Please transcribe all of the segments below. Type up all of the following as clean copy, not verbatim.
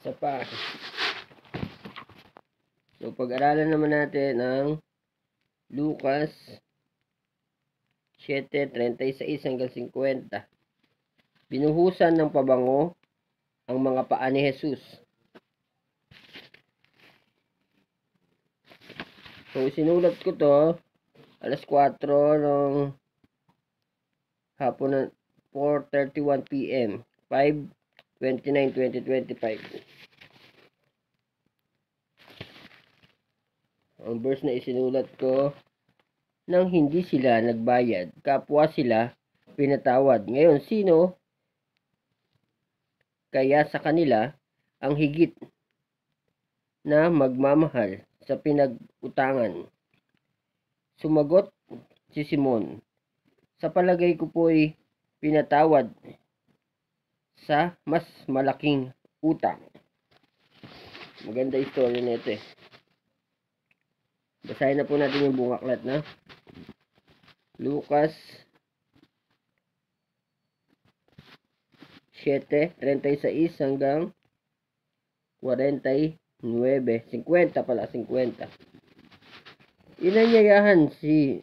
Isa pa. So, pag-aralan naman natin ang Lucas 7:36 hanggang 50. Binuhusan ng pabango ang mga paa ni Jesus. So, sinulat ko to alas 4 ng hapon ng 4:31 PM, 5/29/2025. Ang verse na isinulat ko, nang hindi sila nagbayad, kapwa sila pinatawad. Ngayon, sino kaya sa kanila ang higit na magmamahal sa pinag-utangan? Sumagot si Simon, sa palagay ko po'y pinatawad sa mas malaking utang. Maganda istorya nito eh. Basahin na po natin yung buong aklat na Lucas 7:36 hanggang 49, 50 pala, 50. Inanyayahan si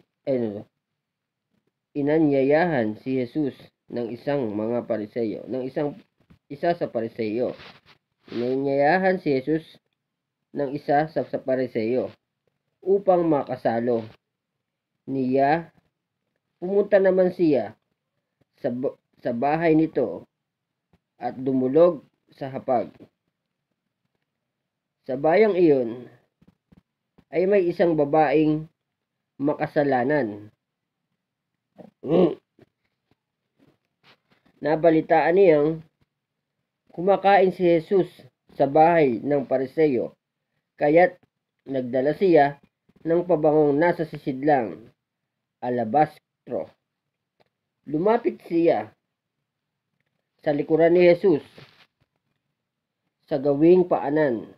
Jesus ng isang mga Pariseyo, isa sa Pariseyo. Inanyayahan si Jesus ng isa sa Pariseyo upang makasalo niya. Pumunta naman siya sa bahay nito at dumulog sa hapag. Sa bayang iyon ay may isang babaeng makasalanan. Nabalitaan niyang kumakain si Jesus sa bahay ng Pariseyo, kaya't nagdala siya ng pabangong nasa sisidlang alabastro. Lumapit siya sa likuran ni Jesus sa gawing paanan.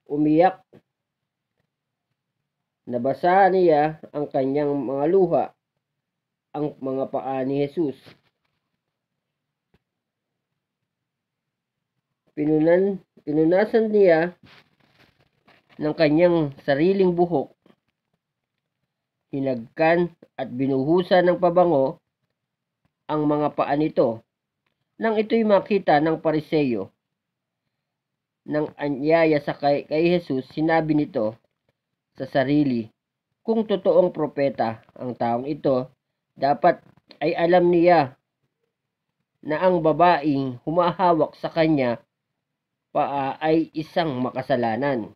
Umiyak. Nabasa niya ang kanyang mga luha, ang mga paa ni Jesus. Pinunasan niya ng kanyang sariling buhok, hinagkan at binuhusan ng pabango ang mga paa nito. Nang ito'y makita ng Pariseyo, nang anyaya sa kay Jesus, sinabi nito sa sarili, kung totoong propeta ang taong ito, dapat ay alam niya na ang babaeng humahawak sa kanya paa ay isang makasalanan.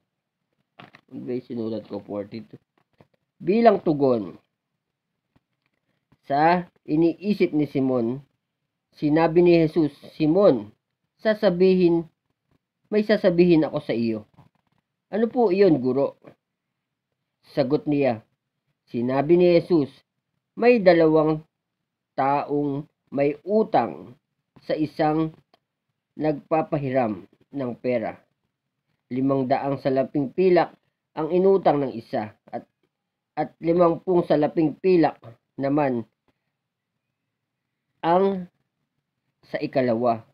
Sinulat ko 42. Bilang tugon sa iniisip ni Simon, sinabi ni Jesus, Simon, may sasabihin ako sa iyo. Ano po iyon, guro? Sagot niya. Sinabi ni Jesus, may 2 taong may utang sa isang nagpapahiram ng pera. 500 salaping pilak ang inutang ng isa, at 50 salaping pilak naman ang sa ikalawa.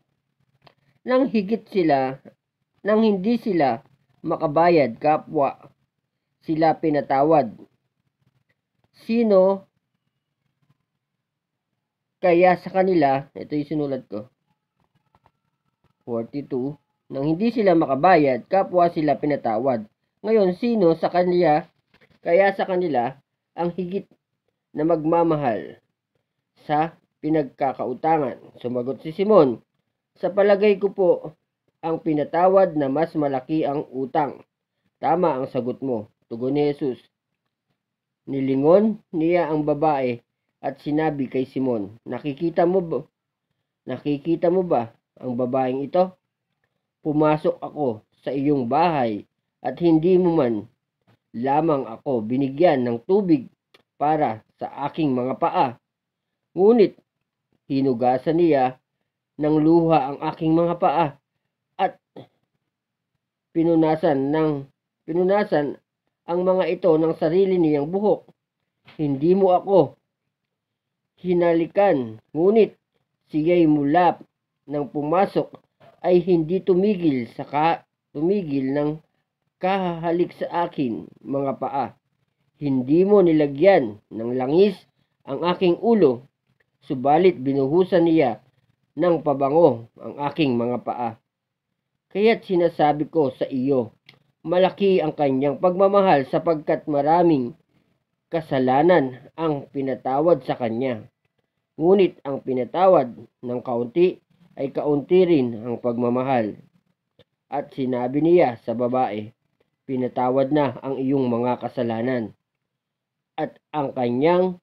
Nang hindi sila makabayad, kapwa sila pinatawad. Sino kaya sa kanila, ito yung sinulat ko, 42, nang hindi sila makabayad, kapwa sila pinatawad. Ngayon, sino kaya sa kanila ang higit na magmamahal sa pinagkakautangan? Sumagot si Simon, sa palagay ko po, ang pinatawad na mas malaki ang utang. Tama ang sagot mo, tugon ni Jesus. Nilingon niya ang babae at sinabi kay Simon, nakikita mo ba ang babaeng ito? Pumasok ako sa iyong bahay at hindi mo man lamang ako binigyan ng tubig para sa aking mga paa. Ngunit hinugasan niya ng luha ang aking mga paa at pinunasan ang mga ito ng sarili niyang buhok. Hindi mo ako hinalikan, ngunit siya'y mula nang pumasok ay hindi tumigil ng kahahalik sa akin mga paa. Hindi mo nilagyan ng langis ang aking ulo, subalit binuhusan niya ng pabango ang aking mga paa. Kaya't sinasabi ko sa iyo, malaki ang kanyang pagmamahal sapagkat maraming kasalanan ang pinatawad sa kanya. Ngunit ang pinatawad ng kaunti ay kaunti rin ang pagmamahal. At sinabi niya sa babae, pinatawad na ang iyong mga kasalanan. At ang kanyang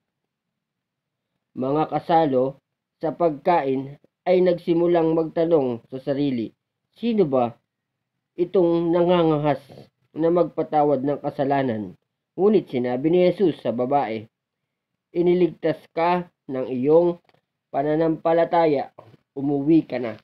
mga kasalo sa pagkain ay nagsimulang magtanong sa sarili, sino ba itong nangangahas na magpatawad ng kasalanan? Ngunit sinabi ni Jesus sa babae, iniligtas ka ng iyong pananampalataya, umuwi ka na.